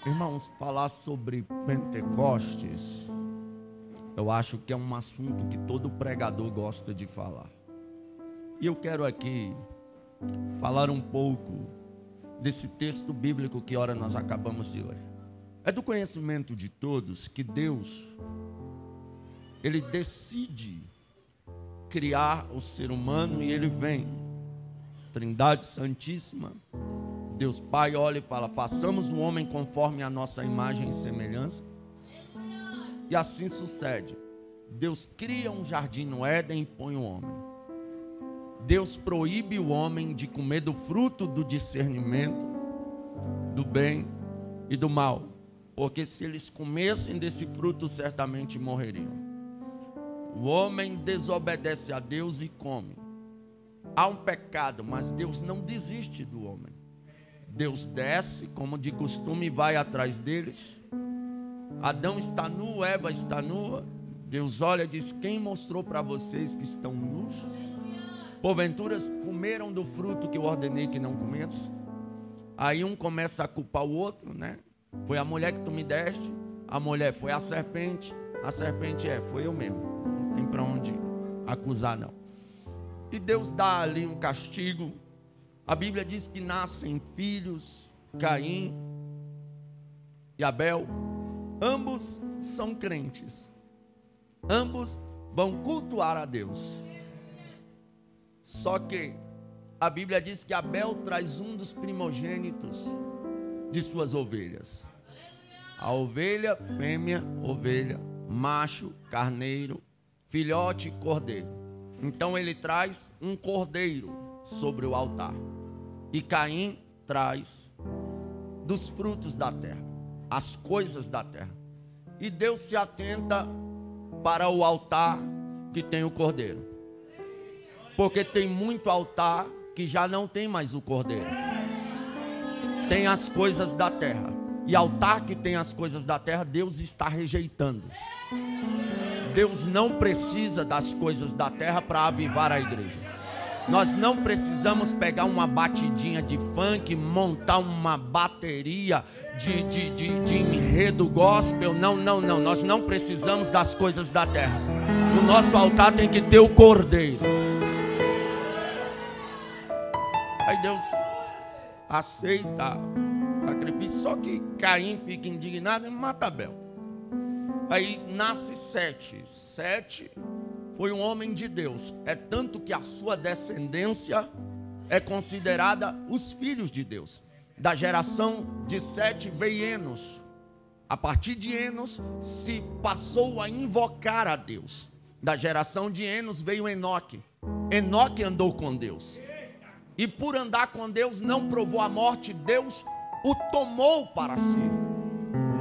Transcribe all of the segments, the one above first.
Irmãos, falar sobre Pentecostes, eu acho que é um assunto que todo pregador gosta de falar. E eu quero aqui falar um pouco desse texto bíblico que ora nós acabamos de ler. É do conhecimento de todos que Deus, Ele decide criar o ser humano e Ele vem. Trindade Santíssima, Deus Pai olha e fala: façamos o homem conforme a nossa imagem e semelhança. E assim sucede. Deus cria um jardim no Éden e põe o homem. Deus proíbe o homem de comer do fruto do discernimento, do bem e do mal, porque se eles comessem desse fruto, certamente morreriam. O homem desobedece a Deus e come. Há um pecado, mas Deus não desiste do homem. Deus desce, como de costume, e vai atrás deles. Adão está nu, Eva está nua. Deus olha e diz: quem mostrou para vocês que estão nus? Porventura comeram do fruto que eu ordenei que não comesse? Aí um começa a culpar o outro, né? Foi a mulher que tu me deste. A mulher foi a serpente foi eu mesmo. Não tem para onde acusar, não. E Deus dá ali um castigo. A Bíblia diz que nascem filhos, Caim e Abel. Ambos são crentes. Ambos vão cultuar a Deus. Só que a Bíblia diz que Abel traz um dos primogênitos de suas ovelhas. A ovelha, fêmea, ovelha, macho, carneiro, filhote, cordeiro. Então ele traz um cordeiro sobre o altar. E Caim traz dos frutos da terra, as coisas da terra. E Deus se atenta para o altar que tem o cordeiro. Porque tem muito altar que já não tem mais o cordeiro. Tem as coisas da terra. E altar que tem as coisas da terra, Deus está rejeitando. Deus não precisa das coisas da terra para avivar a igreja. Nós não precisamos pegar uma batidinha de funk, montar uma bateria de enredo gospel. Não. Nós não precisamos das coisas da terra. O nosso altar tem que ter o cordeiro. Aí Deus aceita o sacrifício. Só que Caim fica indignado e mata Abel. Aí nasce Sete. Sete foi um homem de Deus. É tanto que a sua descendência é considerada os filhos de Deus. Da geração de Sete veio Enos. A partir de Enos se passou a invocar a Deus. Da geração de Enos veio Enoque. Enoque andou com Deus. E por andar com Deus não provou a morte. Deus o tomou para si.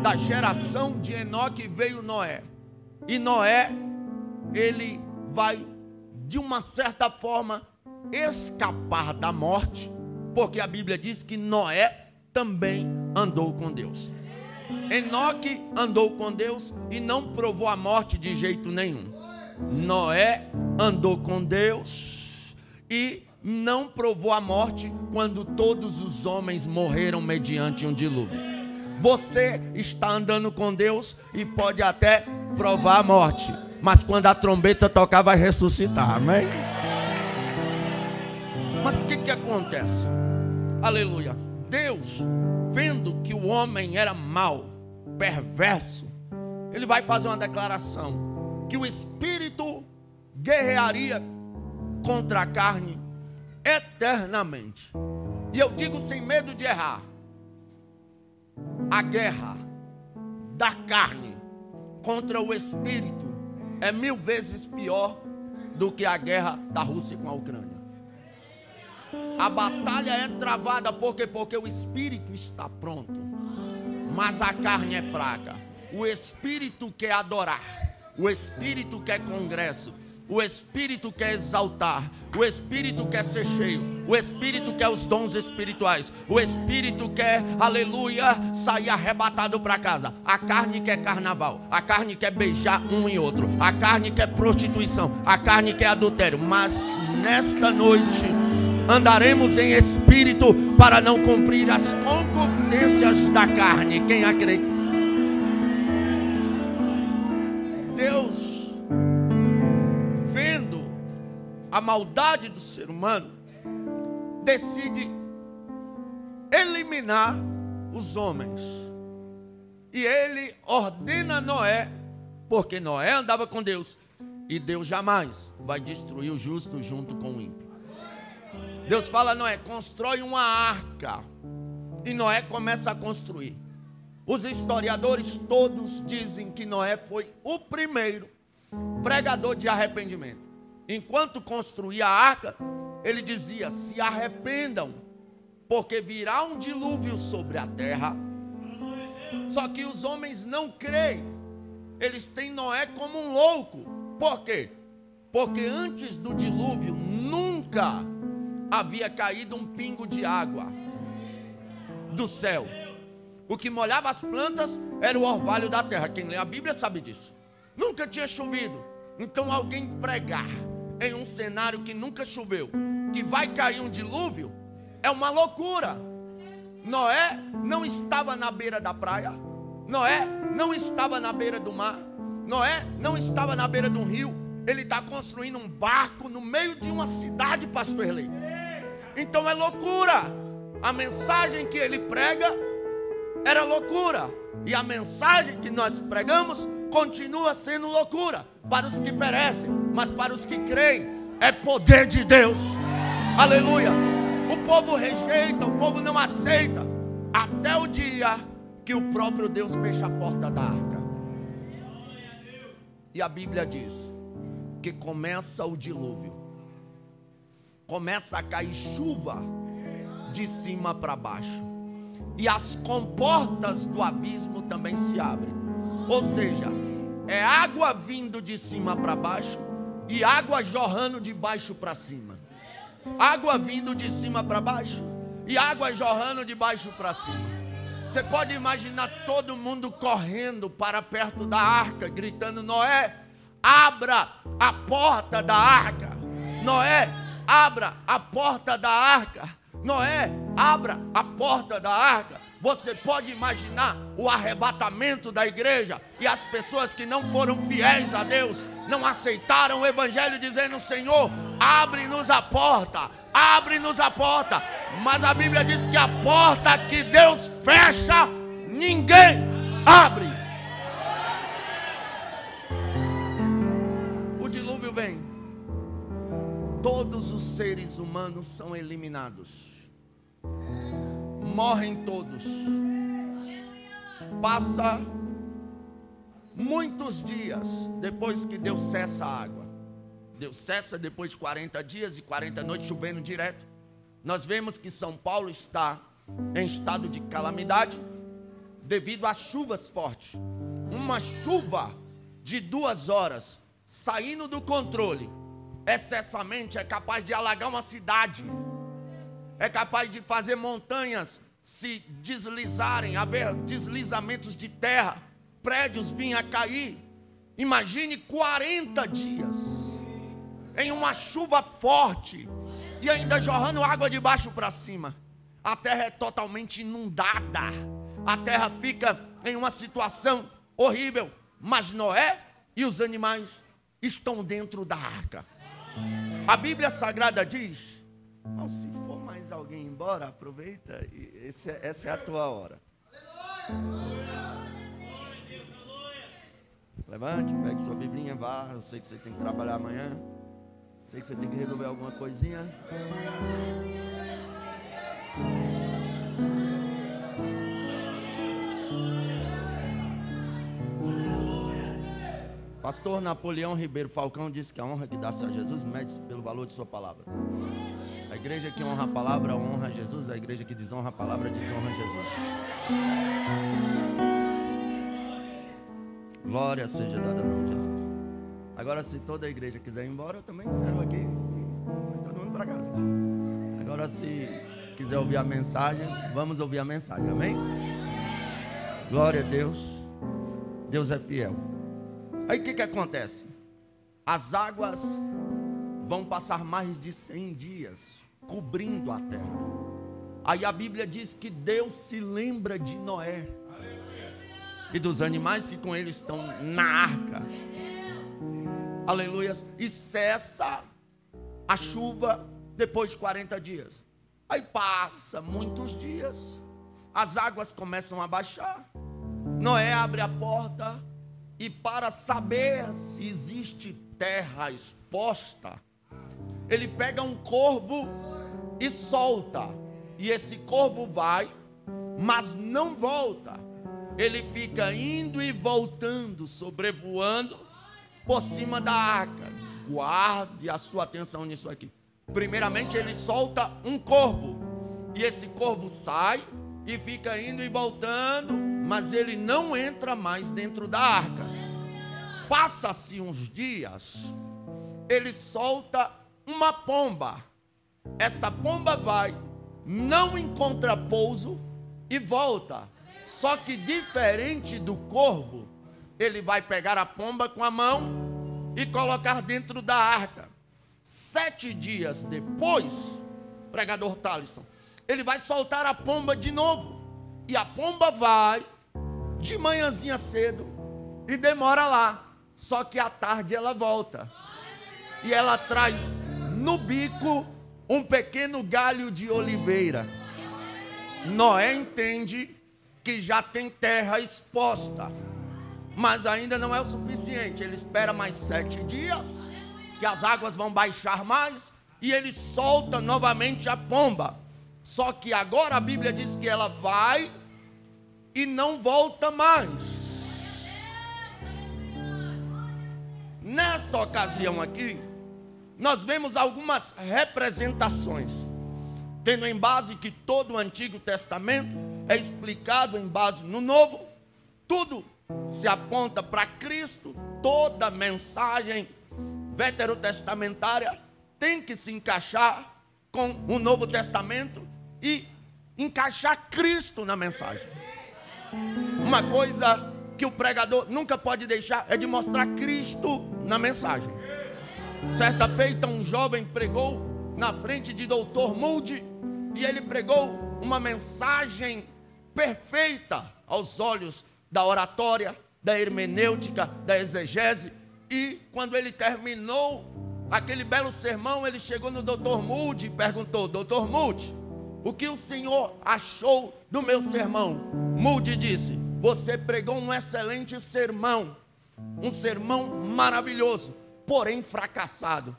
Da geração de Enoque veio Noé. E Noé, ele vai, de uma certa forma, escapar da morte, porque a Bíblia diz que Noé também andou com Deus. Enoque andou com Deus e não provou a morte de jeito nenhum. Noé andou com Deus e não provou a morte quando todos os homens morreram mediante um dilúvio. Você está andando com Deus e pode até provar a morte, mas quando a trombeta tocar vai ressuscitar, amém? Mas o que acontece? Aleluia. Deus, vendo que o homem era mau, perverso, ele vai fazer uma declaração, que o espírito guerrearia contra a carne eternamente. E eu digo sem medo de errar, a guerra da carne contra o espírito é 1000 vezes pior do que a guerra da Rússia com a Ucrânia. A batalha é travada porque o espírito está pronto, mas a carne é fraca. O espírito quer adorar, o espírito quer congresso, o espírito quer exaltar, o espírito quer ser cheio, o espírito quer os dons espirituais, o espírito quer, aleluia, sair arrebatado para casa. A carne quer carnaval, a carne quer beijar um e outro, a carne quer prostituição, a carne quer adultério. Mas nesta noite andaremos em espírito para não cumprir as concupiscências da carne. Quem acredita? Deus, vendo a maldade do ser humano, decide eliminar os homens. E ele ordena Noé, porque Noé andava com Deus, e Deus jamais vai destruir o justo junto com o ímpio. Deus fala a Noé: constrói uma arca. E Noé começa a construir. Os historiadores todos dizem que Noé foi o primeiro pregador de arrependimento. Enquanto construía a arca, ele dizia: se arrependam, porque virá um dilúvio sobre a terra. Só que os homens não creem. Eles têm Noé como um louco. Por quê? Porque antes do dilúvio nunca havia caído um pingo de água do céu. O que molhava as plantas era o orvalho da terra. Quem lê a Bíblia sabe disso. Nunca tinha chovido. Então alguém pregar em um cenário que nunca choveu, que vai cair um dilúvio, é uma loucura. Noé não estava na beira da praia. Noé não estava na beira do mar. Noé não estava na beira de um rio. Ele está construindo um barco no meio de uma cidade, pastor Erlei. Então é loucura. A mensagem que ele prega era loucura. E a mensagem que nós pregamos continua sendo loucura para os que perecem, mas para os que creem é poder de Deus. Aleluia. O povo rejeita, o povo não aceita, até o dia que o próprio Deus fecha a porta da arca. E a Bíblia diz que começa o dilúvio, começa a cair chuva de cima para baixo, e as comportas do abismo também se abrem. Ou seja, é água vindo de cima para baixo e água jorrando de baixo para cima. Água vindo de cima para baixo e água jorrando de baixo para cima. Você pode imaginar todo mundo correndo para perto da arca, gritando: Noé, abra a porta da arca. Noé, abra a porta da arca. Noé, abra a porta da arca. Você pode imaginar o arrebatamento da igreja e as pessoas que não foram fiéis a Deus, não aceitaram o evangelho, dizendo: Senhor, abre-nos a porta, abre-nos a porta. Mas a Bíblia diz que a porta que Deus fecha, ninguém abre. O dilúvio vem, todos os seres humanos são eliminados, morrem todos. Passa muitos dias depois que Deus cessa a água. Deus cessa depois de 40 dias e 40 noites chovendo direto. Nós vemos que São Paulo está em estado de calamidade devido às chuvas fortes. Uma chuva de 2 horas saindo do controle, excessivamente, é capaz de alagar uma cidade. É capaz de fazer montanhas se deslizarem, haver deslizamentos de terra, prédios virem a cair. Imagine 40 dias em uma chuva forte e ainda jorrando água de baixo para cima. A terra é totalmente inundada, a terra fica em uma situação horrível. Mas Noé e os animais estão dentro da arca. A Bíblia Sagrada diz: oh, se for mais alguém embora, aproveita, essa é a tua hora. Levante, pegue sua biblinha, vá. Eu sei que você tem que trabalhar amanhã, sei que você tem que resolver alguma coisinha. Pastor Napoleão Ribeiro Falcão disse que a honra que dá-se a Jesus mede-se pelo valor de sua palavra. A igreja que honra a palavra honra Jesus, a igreja que desonra a palavra desonra Jesus. Glória seja dada ao nome de Jesus. Agora, se toda a igreja quiser ir embora, eu também encerro aqui e vai todo mundo para casa. Agora, se quiser ouvir a mensagem, vamos ouvir a mensagem, amém? Glória a Deus. Deus é fiel. Aí o que acontece? As águas vão passar mais de 100 dias cobrindo a terra. Aí a Bíblia diz que Deus se lembra de Noé e dos animais que com ele estão na arca. Aleluia. E cessa a chuva depois de 40 dias. Aí passa muitos dias, as águas começam a baixar. Noé abre a porta e, para saber se existe terra exposta, ele pega um corvo e solta. E esse corvo vai, mas não volta. Ele fica indo e voltando, sobrevoando por cima da arca. Guarde a sua atenção nisso aqui. Primeiramente ele solta um corvo, e esse corvo sai e fica indo e voltando, mas ele não entra mais dentro da arca. Passa-se uns dias, ele solta uma pomba. Essa pomba vai, não encontra pouso e volta. Só que diferente do corvo, ele vai pegar a pomba com a mão e colocar dentro da arca. 7 dias depois, pregador Thalisson, ele vai soltar a pomba de novo. E a pomba vai de manhãzinha cedo e demora lá. Só que à tarde ela volta. E ela traz no bico um pequeno galho de oliveira. Noé entende que já tem terra exposta, mas ainda não é o suficiente. Ele espera mais 7 dias, que as águas vão baixar mais, e ele solta novamente a pomba. Só que agora a Bíblia diz que ela vai e não volta mais. Nesta ocasião aqui, nós vemos algumas representações, tendo em base que todo o Antigo Testamento é explicado em base no Novo. Tudo se aponta para Cristo. Toda mensagem veterotestamentária tem que se encaixar com o Novo Testamento e encaixar Cristo na mensagem. Uma coisa que o pregador nunca pode deixar é de mostrar Cristo na mensagem. Certa feita um jovem pregou na frente de Dr. Moody, e ele pregou uma mensagem perfeita aos olhos da oratória, da hermenêutica, da exegese. E quando ele terminou aquele belo sermão, ele chegou no Dr. Moody e perguntou: Dr. Moody, o que o senhor achou do meu sermão? Moody disse: você pregou um excelente sermão, um sermão maravilhoso, porém fracassado.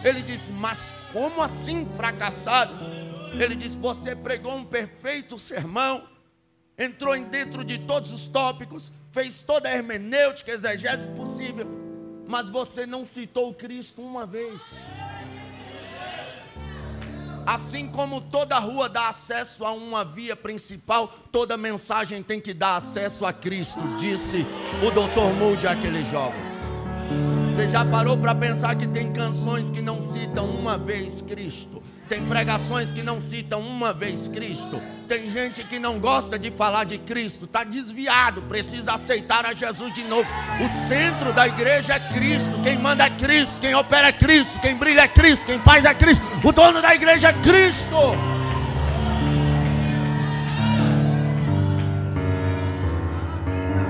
Ele disse: mas como assim fracassado? Ele disse: você pregou um perfeito sermão, entrou dentro de todos os tópicos, fez toda a hermenêutica, exegese possível, mas você não citou Cristo uma vez. Assim como toda rua dá acesso a uma via principal, toda mensagem tem que dar acesso a Cristo, disse o Dr. Moody àquele jovem. Você já parou para pensar que tem canções que não citam uma vez Cristo? Tem pregações que não citam uma vez Cristo. Tem gente que não gosta de falar de Cristo, está desviado, precisa aceitar a Jesus de novo. O centro da igreja é Cristo. Quem manda é Cristo, quem opera é Cristo, quem brilha é Cristo, quem faz é Cristo. O dono da igreja é Cristo.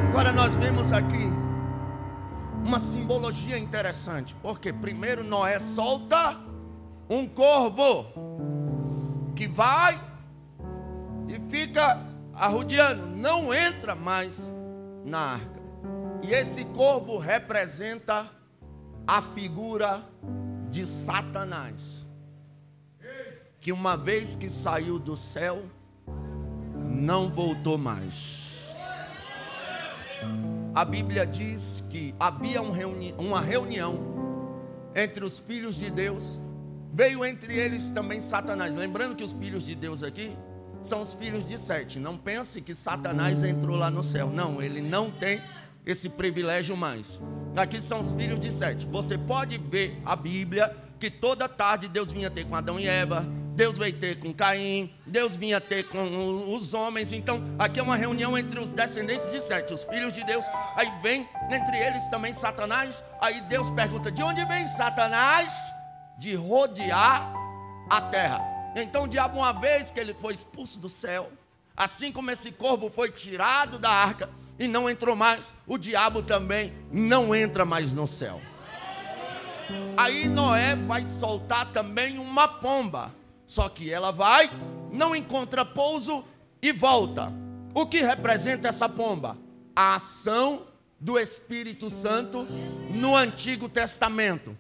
Agora nós vemos aqui uma simbologia interessante, porque primeiro Noé solta um corvo que vai e fica arrodeando, não entra mais na arca. E esse corvo representa a figura de Satanás, que uma vez que saiu do céu, não voltou mais. A Bíblia diz que havia uma reunião entre os filhos de Deus. Veio entre eles também Satanás. Lembrando que os filhos de Deus aqui são os filhos de Sete. Não pense que Satanás entrou lá no céu. Não, ele não tem esse privilégio mais. Aqui são os filhos de Sete. Você pode ver a Bíblia que toda tarde Deus vinha ter com Adão e Eva, Deus veio ter com Caim, Deus vinha ter com os homens. Então aqui é uma reunião entre os descendentes de Sete, os filhos de Deus. Aí vem entre eles também Satanás. Aí Deus pergunta: de onde vem Satanás? De rodear a terra. Então o diabo, uma vez que ele foi expulso do céu, assim como esse corvo foi tirado da arca e não entrou mais, o diabo também não entra mais no céu. Aí Noé vai soltar também uma pomba, só que ela vai, não encontra pouso e volta. O que representa essa pomba? A ação do Espírito Santo no Antigo Testamento.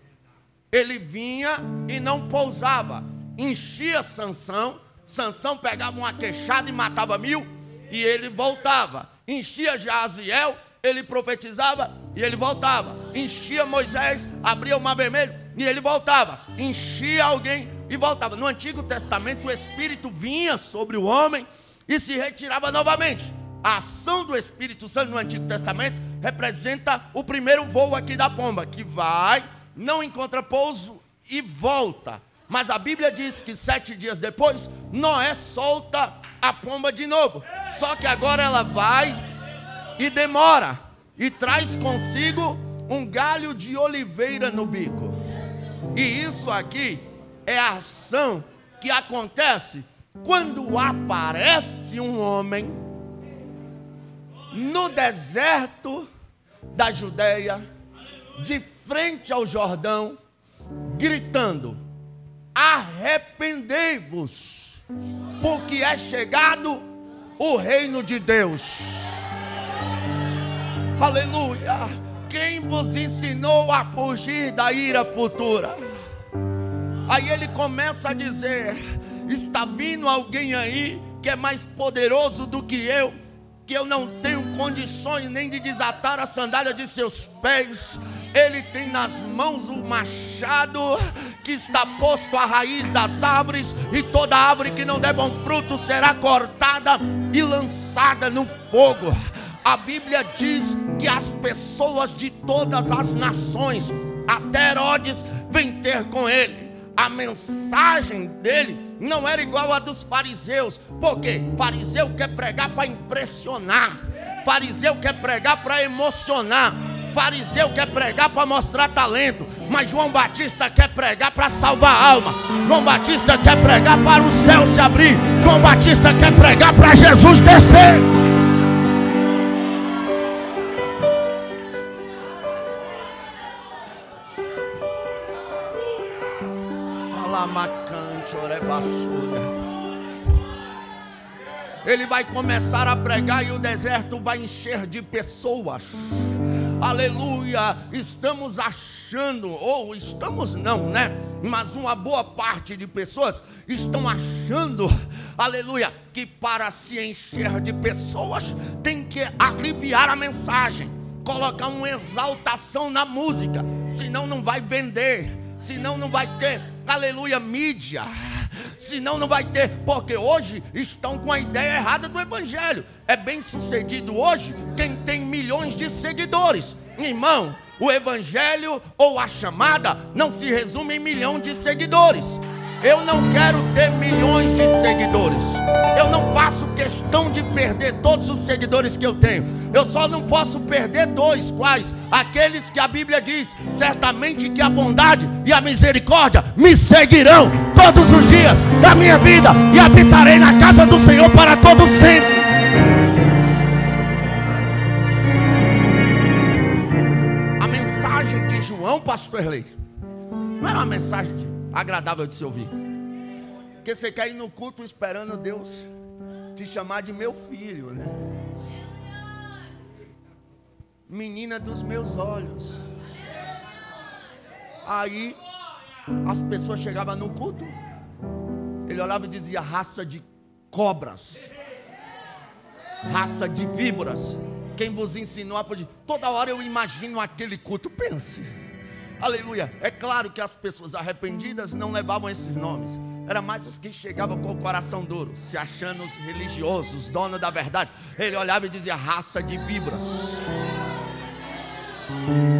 Ele vinha e não pousava, enchia Sansão, Sansão pegava uma queixada e matava 1000 e ele voltava. Enchia Jaziel, ele profetizava e ele voltava. Enchia Moisés, abria o mar vermelho e ele voltava. Enchia alguém e voltava. No Antigo Testamento o Espírito vinha sobre o homem e se retirava novamente. A ação do Espírito Santo no Antigo Testamento representa o primeiro voo aqui da pomba, que vai, não encontra pouso e volta. Mas a Bíblia diz que 7 dias depois, Noé solta a pomba de novo. Só que agora ela vai e demora, e traz consigo um galho de oliveira no bico. E isso aqui é a ação que acontece quando aparece um homem no deserto da Judeia, de frente ao Jordão, gritando: arrependei-vos, porque é chegado o reino de Deus. Aleluia! Quem vos ensinou a fugir da ira futura? Aí ele começa a dizer: está vindo alguém aí que é mais poderoso do que eu não tenho condições nem de desatar a sandália de seus pés. Ele tem nas mãos o machado que está posto à raiz das árvores, e toda árvore que não der bom fruto será cortada e lançada no fogo. A Bíblia diz que as pessoas de todas as nações, até Herodes, vêm ter com ele. A mensagem dele não era igual a dos fariseus. Por quê? Fariseu quer pregar para impressionar, fariseu quer pregar para emocionar, fariseu quer pregar para mostrar talento. Mas João Batista quer pregar para salvar a alma. João Batista quer pregar para o céu se abrir. João Batista quer pregar para Jesus descer. Ele vai começar a pregar e o deserto vai encher de pessoas. Aleluia! Estamos achando, ou estamos não, né? Mas uma boa parte de pessoas estão achando, aleluia, que para se encher de pessoas tem que aliviar a mensagem, colocar uma exaltação na música, senão não vai vender, senão não vai ter, aleluia, mídia, senão não vai ter, porque hoje estão com a ideia errada do evangelho. É bem sucedido hoje quem tem milhões de seguidores. Irmão, o evangelho ou a chamada não se resume em milhão de seguidores. Eu não quero ter milhões de seguidores. Eu não faço questão de perder todos os seguidores que eu tenho. Eu só não posso perder 2, quais? Aqueles que a Bíblia diz: certamente que a bondade e a misericórdia me seguirão todos os dias da minha vida, e habitarei na casa do Senhor para todo sempre. A mensagem de João, pastor Erlei, não era uma mensagem agradável de se ouvir, porque você quer ir no culto esperando Deus te chamar de meu filho, né? Menina dos meus olhos. Aí as pessoas chegavam no culto, ele olhava e dizia: raça de cobras, raça de víboras, quem vos ensinou a fugir? Toda hora eu imagino aquele culto. Pense, aleluia. É claro que as pessoas arrependidas não levavam esses nomes, era mais os que chegavam com o coração duro, se achando os religiosos, dono da verdade. Ele olhava e dizia: raça de víboras,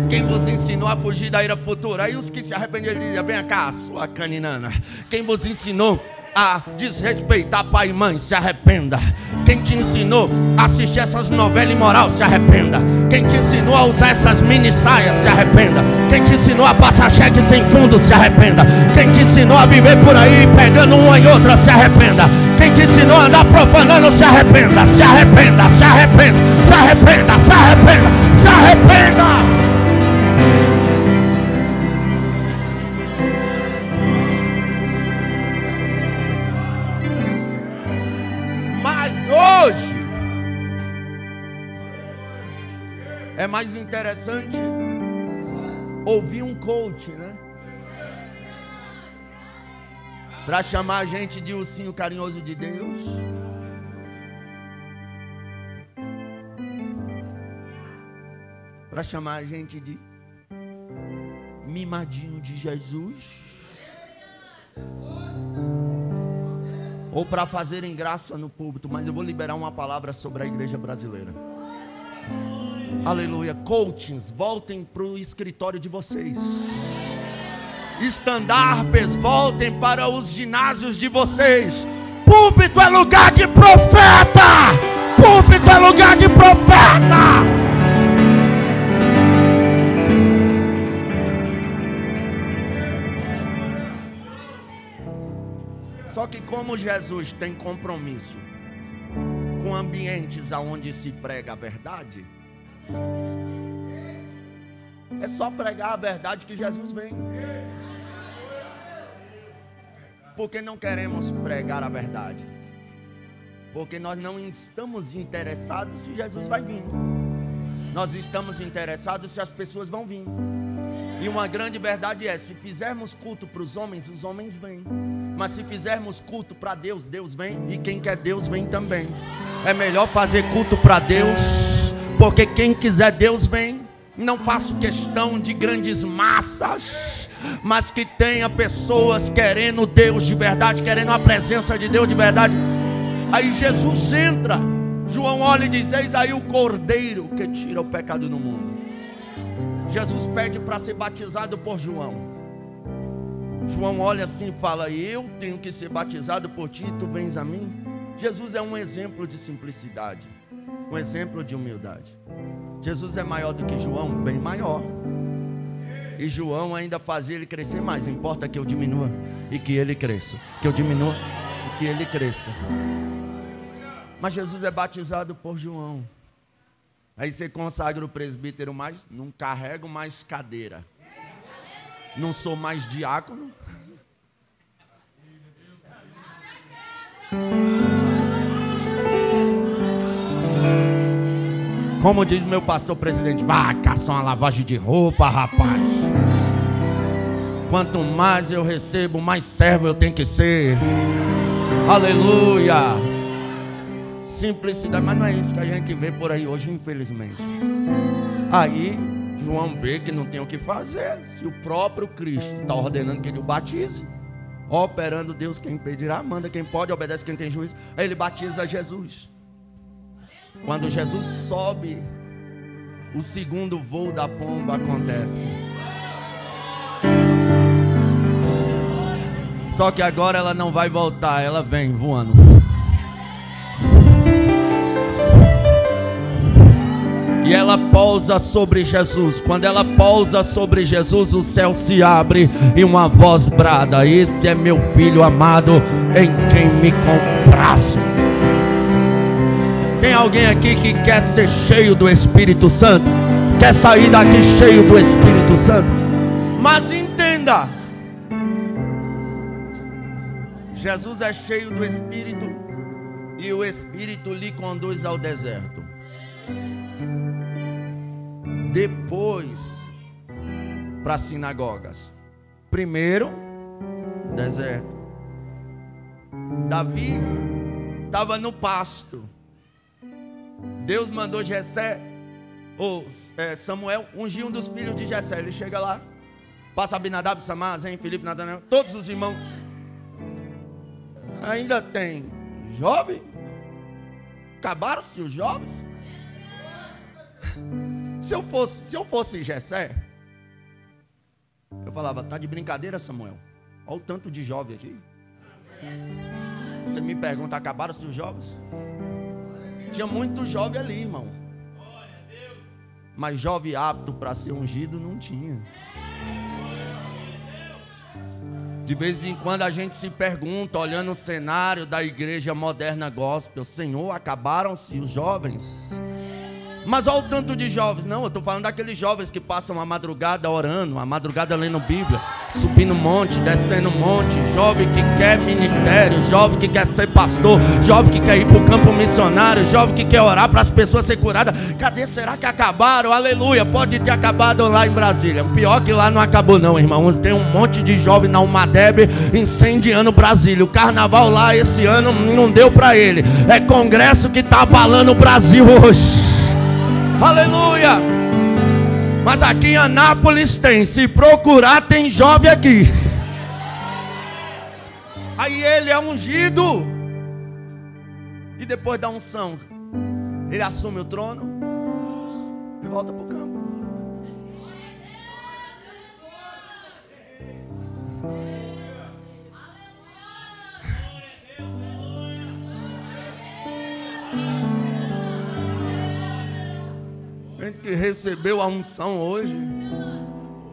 quem vos ensinou a fugir da ira futura? Aí os que se arrependiam diziam: vem cá, sua caninana. Quem vos ensinou a desrespeitar pai e mãe? Se arrependa. Quem te ensinou a assistir essas novelas imoral, se arrependa. Quem te ensinou a usar essas mini saias, se arrependa. Quem te ensinou a passar cheque sem fundo, se arrependa. Quem te ensinou a viver por aí pegando uma em outra, se arrependa. Quem te ensinou a andar profanando, se arrependa. Se arrependa, se arrependa, se arrependa, se arrependa, se arrependa. Hoje é mais interessante ouvir um coach, né? Para chamar a gente de ursinho carinhoso de Deus. Para chamar a gente de mimadinho de Jesus. Ou para fazerem graça no púlpito. Mas eu vou liberar uma palavra sobre a igreja brasileira. Aleluia. Coachings, voltem para o escritório de vocês. Estandartes, voltem para os ginásios de vocês. Púlpito é lugar de profeta. Púlpito é lugar de profeta. Só que como Jesus tem compromisso com ambientes onde se prega a verdade, é só pregar a verdade que Jesus vem. Porque não queremos pregar a verdade? Porque nós não estamos interessados se Jesus vai vir. Nós estamos interessados se as pessoas vão vir. E uma grande verdade é, se fizermos culto para os homens vêm. Mas se fizermos culto para Deus, Deus vem. E quem quer Deus vem também. É melhor fazer culto para Deus, porque quem quiser Deus vem. Não faço questão de grandes massas, mas que tenha pessoas querendo Deus de verdade, querendo a presença de Deus de verdade. Aí Jesus entra, João olha e diz: eis aí o Cordeiro que tira o pecado do mundo. Jesus pede para ser batizado por João. João olha assim e fala: eu tenho que ser batizado por ti e tu vens a mim? Jesus é um exemplo de simplicidade, um exemplo de humildade. Jesus é maior do que João, bem maior. E João ainda fazia ele crescer mais. Importa que eu diminua e que ele cresça. Que eu diminua e que ele cresça. Mas Jesus é batizado por João. Aí você consagra o presbítero mais. Não carrego mais cadeira. Não sou mais diácono. Como diz meu pastor presidente, vai caçar uma lavagem de roupa, rapaz. Quanto mais eu recebo, mais servo eu tenho que ser. Aleluia. Simplicidade, mas não é isso que a gente vê por aí hoje, infelizmente. Aí João vê que não tem o que fazer. Se o próprio Cristo está ordenando que ele o batize, operando Deus quem impedirá, manda quem pode, obedece quem tem juízo. Aí ele batiza Jesus. Quando Jesus sobe, o segundo voo da pomba acontece. Só que agora ela não vai voltar, ela vem voando. E ela pousa sobre Jesus. Quando ela pousa sobre Jesus, o céu se abre e uma voz brada: esse é meu filho amado, em quem me comprazo. Tem alguém aqui que quer ser cheio do Espírito Santo? Quer sair daqui cheio do Espírito Santo? Mas entenda, Jesus é cheio do Espírito e o Espírito lhe conduz ao deserto. Depois para as sinagogas. Primeiro, deserto. Davi estava no pasto. Deus mandou Samuel ungir um dos filhos de Jessé. Ele chega lá, passa Abinadab, Samar, Zen, Filipe, Natanael, todos os irmãos. Ainda tem jovem? Acabaram-se os jovens? Se eu fosse Jessé, eu falava: tá de brincadeira, Samuel? Olha o tanto de jovem aqui. Você me pergunta: acabaram-se os jovens? Tinha muito jovem ali, irmão. Mas jovem apto para ser ungido não tinha. De vez em quando a gente se pergunta, olhando o cenário da igreja moderna gospel: Senhor, acabaram-se os jovens? Mas olha o tanto de jovens. Não, eu estou falando daqueles jovens que passam a madrugada orando, a madrugada lendo Bíblia, subindo monte, descendo monte. Jovem que quer ministério, jovem que quer ser pastor, jovem que quer ir para o campo missionário, jovem que quer orar para as pessoas ser curadas. Cadê? Será que acabaram? Aleluia, pode ter acabado lá em Brasília. Pior que lá não acabou não, irmãos. Tem um monte de jovem na Umadeb incendiando Brasília. O carnaval lá esse ano não deu para ele. É congresso que está abalando o Brasil hoje. Aleluia. Mas aqui em Anápolis tem, se procurar tem jovem aqui. Aí ele é ungido, e depois da unção ele assume o trono e volta para o campo. Gente que recebeu a unção hoje,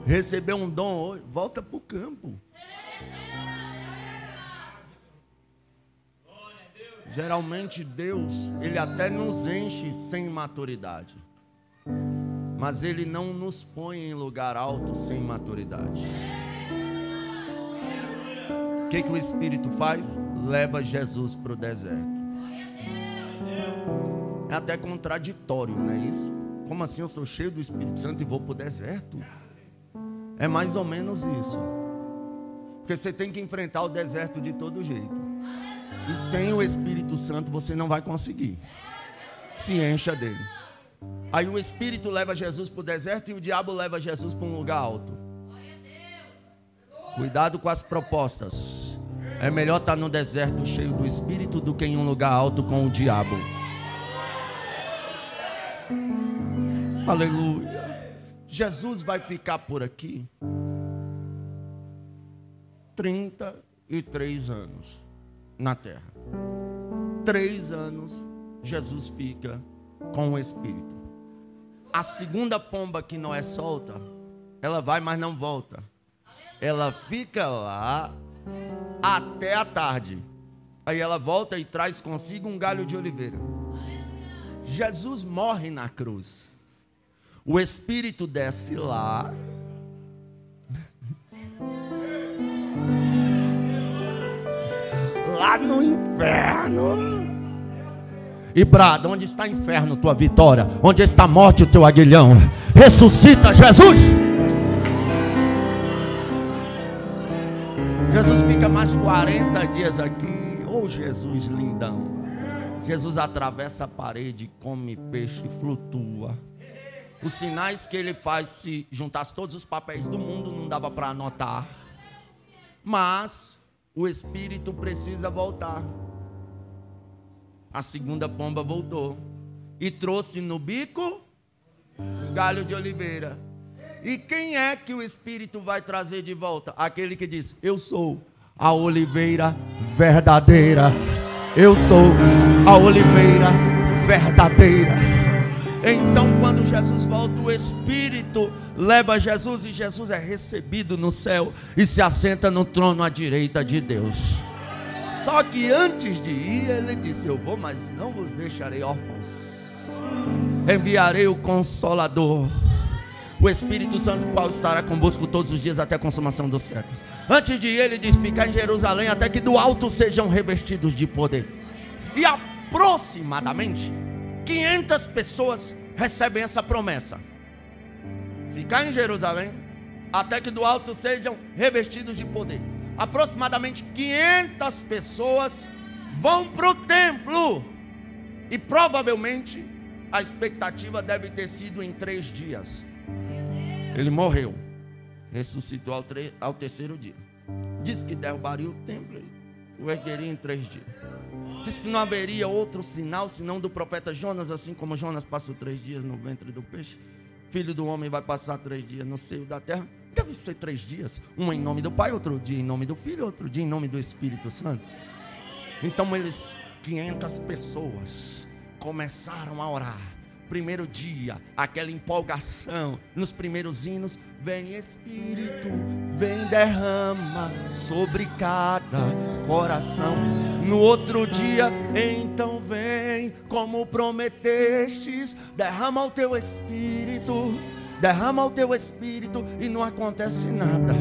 recebeu um dom hoje, volta para o campo. Geralmente Deus, Ele até nos enche sem maturidade, mas Ele não nos põe em lugar alto sem maturidade. O que o Espírito faz? Leva Jesus para o deserto. É até contraditório, não é isso? Como assim eu sou cheio do Espírito Santo e vou para o deserto? É mais ou menos isso. Porque você tem que enfrentar o deserto de todo jeito. E sem o Espírito Santo você não vai conseguir. Se encha dele. Aí o Espírito leva Jesus para o deserto e o diabo leva Jesus para um lugar alto. Cuidado com as propostas. É melhor estar no deserto cheio do Espírito do que em um lugar alto com o diabo. Aleluia. Jesus vai ficar por aqui 33 anos na terra. 3 anos Jesus fica com o Espírito. A segunda pomba que Noé solta, ela vai, mas não volta. Ela fica lá até a tarde. Aí ela volta e traz consigo um galho de oliveira. Jesus morre na cruz. O Espírito desce lá. Lá no inferno. E brada: onde está o inferno, tua vitória? Onde está a morte, o teu aguilhão? Ressuscita, Jesus. Jesus fica mais 40 dias aqui. Oh, Jesus lindão. Jesus atravessa a parede, come peixe, flutua. Os sinais que ele faz, se juntasse todos os papéis do mundo, não dava para anotar. Mas o Espírito precisa voltar. A segunda pomba voltou e trouxe no bico um galho de oliveira. E quem é que o Espírito vai trazer de volta? Aquele que diz: eu sou a oliveira verdadeira. Eu sou a oliveira verdadeira. Então, quando Jesus volta, o Espírito leva Jesus e Jesus é recebido no céu e se assenta no trono à direita de Deus. Só que antes de ir, ele disse: eu vou, mas não vos deixarei órfãos. Enviarei o Consolador, o Espírito Santo, qual estará convosco todos os dias até a consumação dos séculos. Antes de ir, ele diz: ficar em Jerusalém até que do alto sejam revestidos de poder. E aproximadamente 500 pessoas recebem essa promessa: ficar em Jerusalém até que do alto sejam revestidos de poder. Aproximadamente 500 pessoas vão para o templo. E provavelmente a expectativa deve ter sido em 3 dias. Ele morreu, ressuscitou ao terceiro dia. Disse que derrubaria o templo e o ergueria em 3 dias. Disse que não haveria outro sinal senão do profeta Jonas. Assim como Jonas passou 3 dias no ventre do peixe, Filho do homem vai passar 3 dias no seio da terra. Deve ser 3 dias, um em nome do Pai, outro dia em nome do Filho, outro dia em nome do Espírito Santo. Então 500 pessoas começaram a orar. Primeiro dia, aquela empolgação, nos primeiros hinos, vem Espírito, vem derrama sobre cada coração. No outro dia, então vem, como prometestes, derrama o teu Espírito, e não acontece nada.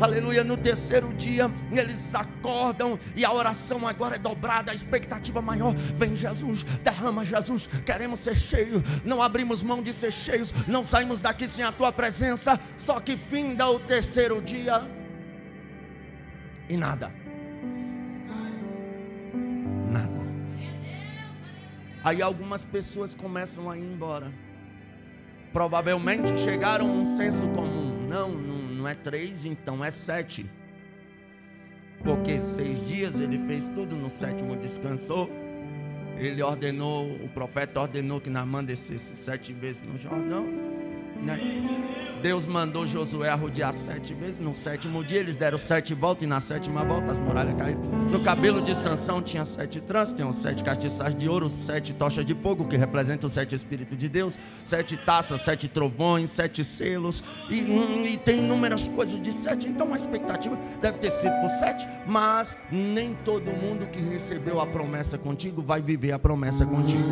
Aleluia. No terceiro dia eles acordam e a oração agora é dobrada, a expectativa maior. Vem Jesus, derrama Jesus, queremos ser cheios, não abrimos mão de ser cheios, não saímos daqui sem a tua presença. Só que finda o terceiro dia e nada. Aí algumas pessoas começam a ir embora. Provavelmente chegaram a um senso comum. Não é 3, então é 7. Porque 6 dias ele fez tudo, no 7º descansou. Ele ordenou, o profeta ordenou que Naamã descesse 7 vezes no Jordão, né? Deus mandou Josué arrodear 7 vezes. No 7º dia eles deram 7 voltas, e na 7ª volta as muralhas caíram. No cabelo de Sansão tinha 7 tranças, tem 7 castiçais de ouro, 7 tochas de fogo, que representam os 7 Espíritos de Deus, 7 taças, 7 trovões, 7 selos, e tem inúmeras coisas de 7. Então a expectativa deve ter sido por 7, mas nem todo mundo que recebeu a promessa contigo vai viver a promessa contigo.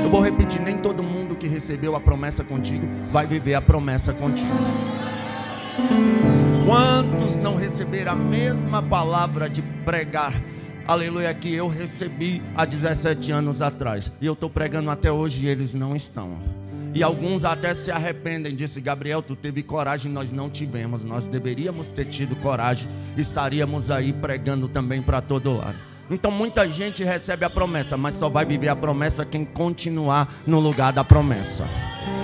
Eu vou repetir, nem todo mundo que recebeu a promessa contigo vai viver a promessa contigo. Quantos não receberam a mesma palavra de pregar, aleluia, que eu recebi há 17 anos atrás, e eu estou pregando até hoje e eles não estão. E alguns até se arrependem, disse: Gabriel, tu teve coragem, nós não tivemos. Nós deveríamos ter tido coragem, estaríamos aí pregando também para todo lado. Então muita gente recebe a promessa, mas só vai viver a promessa quem continuar no lugar da promessa.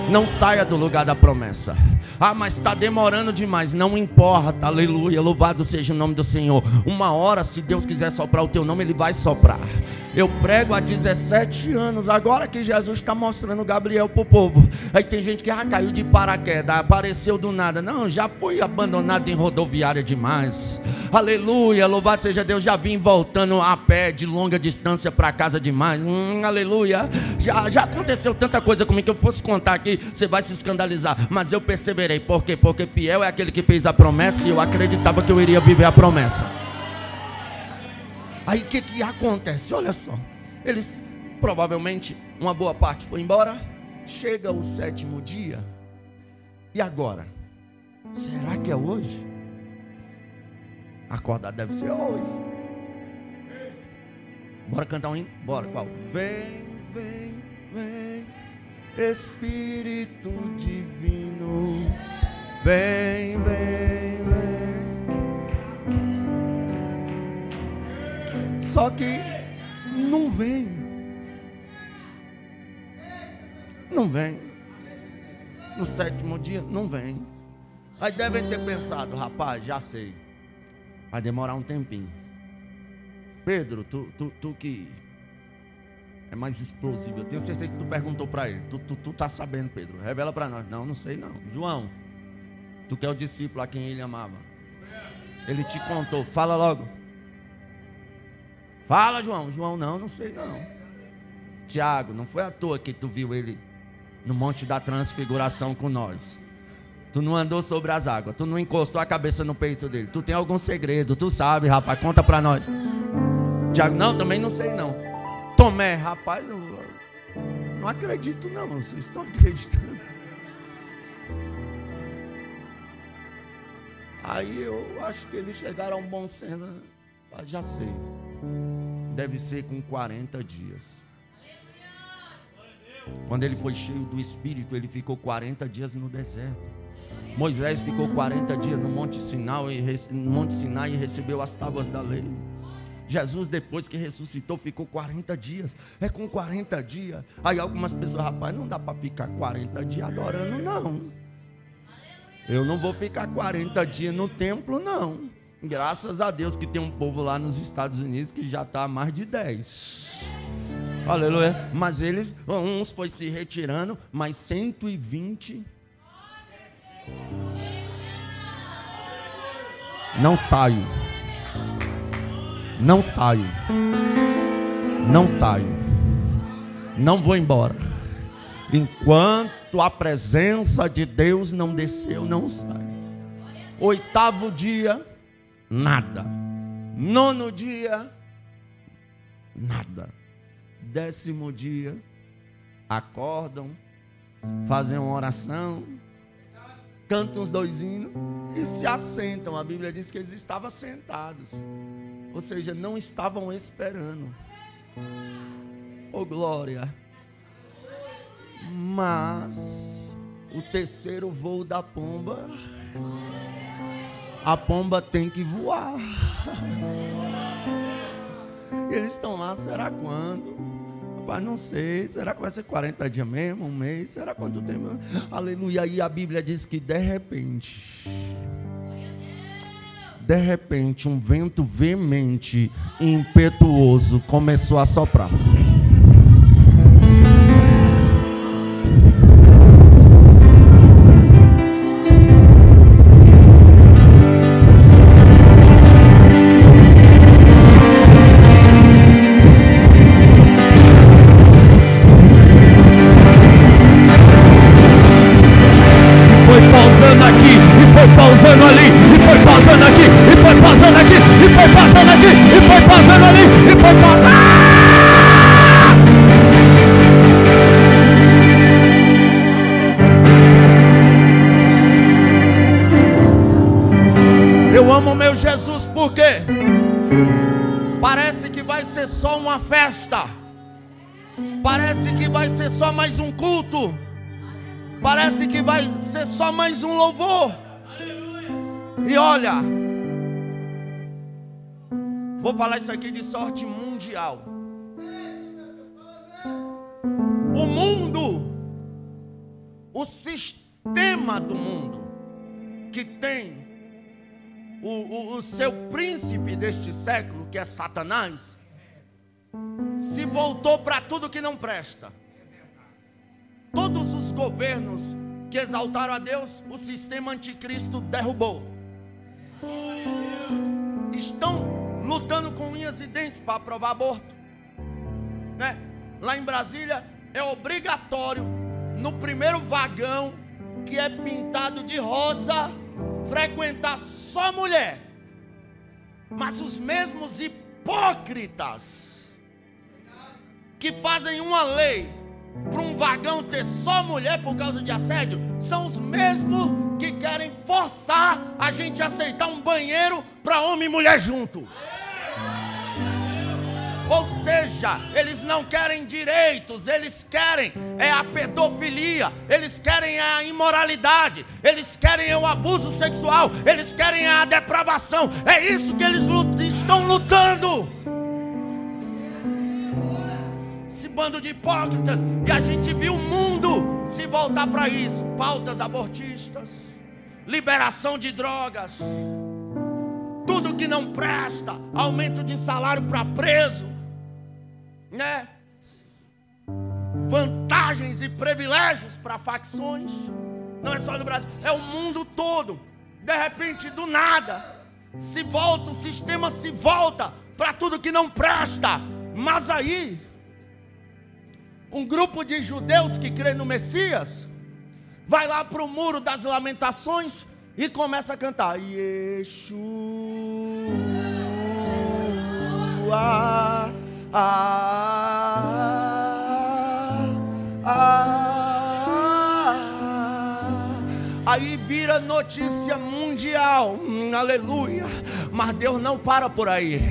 Não saia do lugar da promessa. Ah, mas está demorando demais. Não importa, aleluia, louvado seja o nome do Senhor. Uma hora, se Deus quiser soprar o teu nome, Ele vai soprar. Eu prego há 17 anos, agora que Jesus está mostrando Gabriel para o povo. Aí tem gente que caiu de paraquedas, apareceu do nada. Não, já fui abandonado em rodoviária demais. Aleluia, louvado seja Deus, já vim voltando a pé de longa distância para casa demais. Aleluia, já aconteceu tanta coisa comigo que eu fosse contar aqui, você vai se escandalizar. Mas eu perseverei, por quê? Porque fiel é aquele que fez a promessa, e eu acreditava que eu iria viver a promessa. Aí o que acontece? Olha só, eles provavelmente, uma boa parte foi embora. Chega o 7º dia, e agora? Será que é hoje? Acordar deve ser hoje. Bora cantar um hino? Bora, qual? Vem, vem, vem, Espírito Divino, vem, vem, vem. Só que não vem. Não vem. No 7º dia, não vem. Aí devem ter pensado: rapaz, já sei, vai demorar um tempinho. Pedro, tu que é mais explosivo, eu tenho certeza que tu perguntou para ele. Tu tá sabendo, Pedro? Revela para nós. Não sei não. João, tu que é o discípulo a quem ele amava, ele te contou. Fala logo. Fala, João. João, não sei não. Tiago, não foi à toa que tu viu ele no Monte da Transfiguração com nós. Tu não andou sobre as águas, tu não encostou a cabeça no peito dele. Tu tem algum segredo, tu sabe, rapaz, conta pra nós. Tiago, não, também não sei não. Tomé, rapaz, eu não acredito não, vocês estão acreditando. Aí eu acho que eles chegaram a um bom senso. Já sei, deve ser com 40 dias. Quando ele foi cheio do Espírito, ele ficou 40 dias no deserto. Moisés ficou 40 dias no Monte Sinai e recebeu as tábuas da lei. Jesus, depois que ressuscitou, ficou 40 dias. É com 40 dias. Aí algumas pessoas: rapaz, não dá para ficar 40 dias adorando, não. Eu não vou ficar 40 dias no templo, não. Graças a Deus que tem um povo lá nos Estados Unidos que já está há mais de 10. Aleluia. Mas eles, uns foi se retirando, mas 120 não saio. Não saio. Não saio. Não vou embora. Enquanto a presença de Deus não descer, eu não saio. 8º dia, nada. 9º dia, nada. 10º dia, acordam, fazem uma oração, cantam uns 2 hinos e se assentam. A Bíblia diz que eles estavam sentados, ou seja, não estavam esperando. Oh glória! Mas o 3º voo da pomba, a pomba tem que voar. E eles estão lá, será quando? Rapaz, não sei, será que vai ser 40 dias mesmo, 1 mês? Será quanto tempo? Aleluia, e a Bíblia diz que de repente, um vento veemente e impetuoso começou a soprar. Pausando ali, e foi pausando aqui, e foi pausando aqui, e foi pausando aqui, e foi pausando ali, e foi pausando. Eu amo meu Jesus porque parece que vai ser só uma festa, parece que vai ser só mais um culto, parece que vai ser só mais um louvor. E olha, vou falar isso aqui de sorte mundial. O mundo, o sistema do mundo, que tem o seu príncipe deste século, que é Satanás, se voltou para tudo que não presta. Todos os governos que exaltaram a Deus, o sistema anticristo derrubou. Estão lutando com unhas e dentes para aprovar aborto, né? Lá em Brasília é obrigatório, no primeiro vagão que é pintado de rosa, frequentar só mulher. Mas os mesmos hipócritas que fazem uma lei para um vagão ter só mulher por causa de assédio, são os mesmos que querem forçar a gente a aceitar um banheiro para homem e mulher junto. Ou seja, eles não querem direitos, eles querem a pedofilia, eles querem a imoralidade, eles querem o abuso sexual, eles querem a depravação. É isso que eles estão lutando. Esse bando de hipócritas. E a gente viu o mundo se voltar para isso. Pautas abortistas, liberação de drogas, tudo que não presta, aumento de salário para preso, né? Vantagens e privilégios para facções. Não é só no Brasil, é o mundo todo. De repente, do nada, se volta, o sistema se volta para tudo que não presta. Mas aí, um grupo de judeus que crê no Messias vai lá para o Muro das Lamentações e começa a cantar Yeshua, aí vira notícia mundial, aleluia. Mas Deus não para por aí,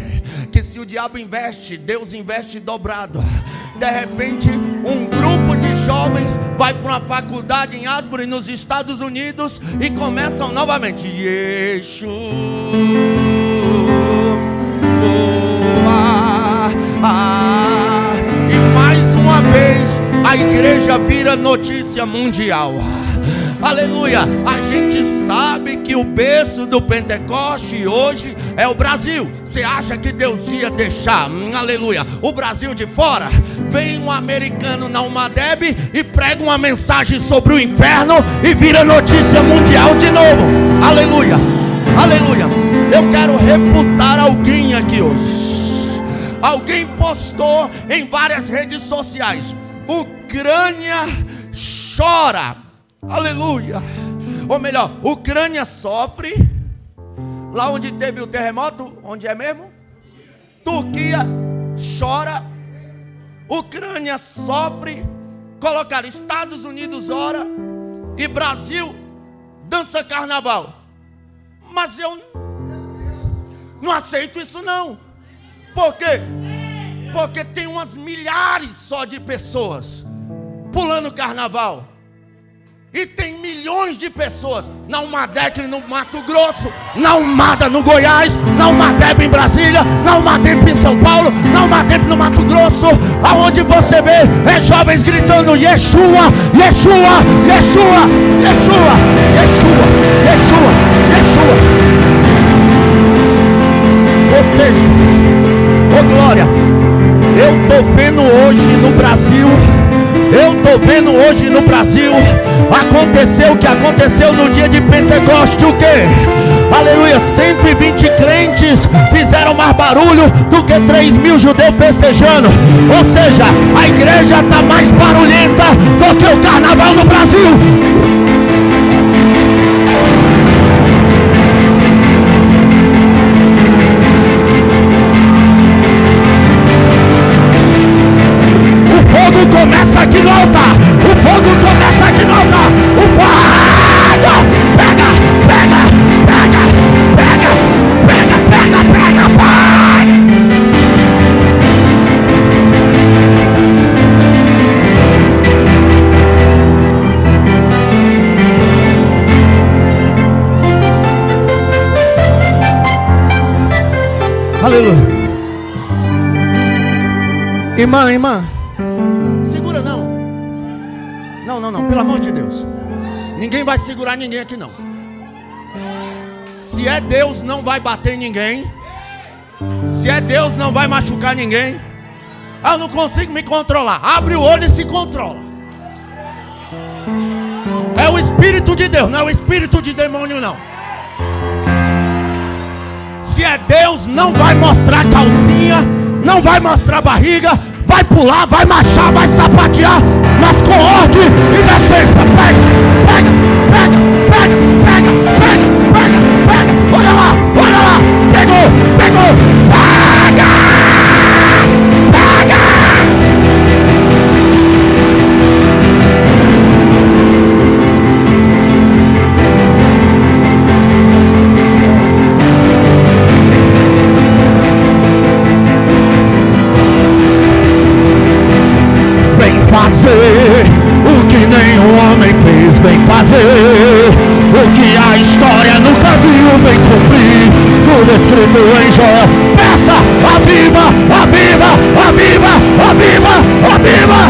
que se o diabo investe, Deus investe dobrado. De repente, um grupo de jovens vai para uma faculdade em Asbury, nos Estados Unidos, e começam novamente Yeshua, e mais uma vez a igreja vira notícia mundial. Aleluia. A gente sabe que o berço do Pentecoste hoje é o Brasil. Você acha que Deus ia deixar, aleluia, o Brasil de fora? Vem um americano na UMADEB e prega uma mensagem sobre o inferno e vira notícia mundial de novo. Aleluia, aleluia. Eu quero refutar alguém aqui hoje. Alguém postou em várias redes sociais Ucrânia chora. Aleluia. Ou melhor, Ucrânia sofre. Lá onde teve o terremoto, onde é mesmo? Turquia chora. Ucrânia sofre. Colocaram Estados Unidos ora. E Brasil dança carnaval. Mas eu não aceito isso não. Por quê? Porque tem umas milhares só de pessoas pulando carnaval. E tem milhões de pessoas na Umadec no Mato Grosso, na Umada no Goiás, na Umadep em Brasília, na Umadep em São Paulo, na Umadep no Mato Grosso. Aonde você vê é jovens gritando Yeshua, Yeshua, Yeshua, Yeshua, Yeshua, Yeshua, Yeshua. Ou seja, ô glória, eu tô vendo hoje no Brasil, aconteceu o que aconteceu no dia de Pentecoste. O quê? Aleluia, 120 crentes fizeram mais barulho do que 3.000 judeus festejando. Ou seja, a igreja está mais barulhenta do que o carnaval no Brasil. Começa aqui no altar. O fogo começa aqui no altar. O fogo pega, pega, pega, pega, pega, pega, pega, pai. Aleluia. Irmã, segura não. Não, pelo amor de Deus. Ninguém vai segurar ninguém aqui não. Se é Deus, não vai bater em ninguém. Se é Deus, não vai machucar ninguém. Eu não consigo me controlar. Abre o olho e se controla. É o Espírito de Deus, não é o espírito de demônio não. Se é Deus, não vai mostrar calcinha, não vai mostrar barriga. Vai pular, vai marchar, vai sapatear, mas com ordem e decência. Pega, pega, pega, pega, pega, pega, pega, pega. Olha lá, pegou, pegou, pega, pega. Fazer o que nenhum homem fez, vem fazer o que a história nunca viu, vem cumprir tudo escrito em Joel. Peça, aviva, aviva, aviva, aviva, aviva.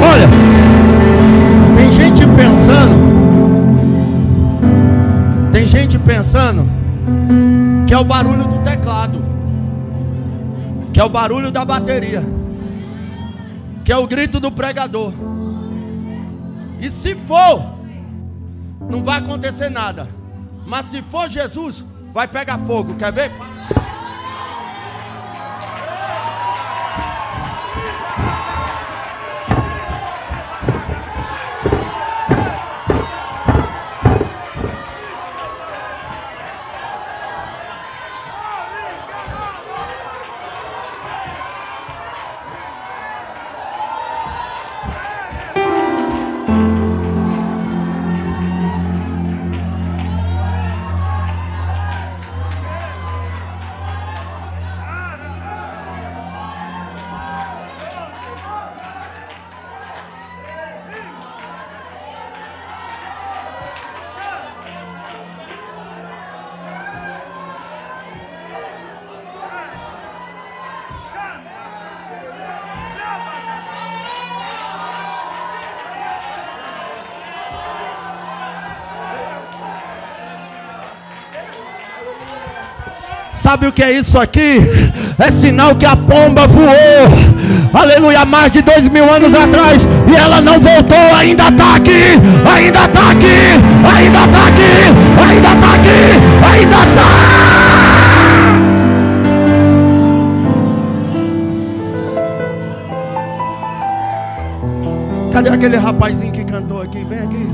Olha, tem gente pensando que é o barulho do teclado, que é o barulho da bateria, que é o grito do pregador. E se for, não vai acontecer nada. Mas se for Jesus, vai pegar fogo. Quer ver? Sabe o que é isso aqui? é sinal que a pomba voou, aleluia, mais de 2000 anos atrás, e ela não voltou, ainda está aqui, ainda está aqui, ainda está aqui, ainda está aqui, ainda está. Cadê aquele rapazinho que cantou aqui? Vem aqui.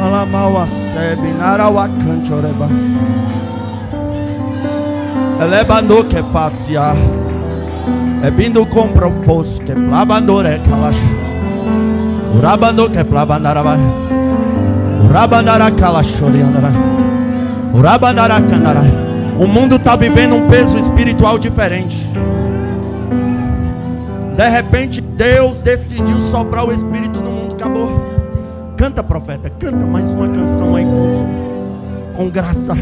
Alamau sebe narawakante oreba. Elebando que facia. É bindo com propós que plavandor é calash. Urabando que plavandarava. Urabandara calashoriandara. Urabandara candara. O mundo está vivendo um peso espiritual diferente. De repente Deus decidiu soprar o Espírito no mundo. Acabou. Canta, profeta, canta mais uma canção aí com graça.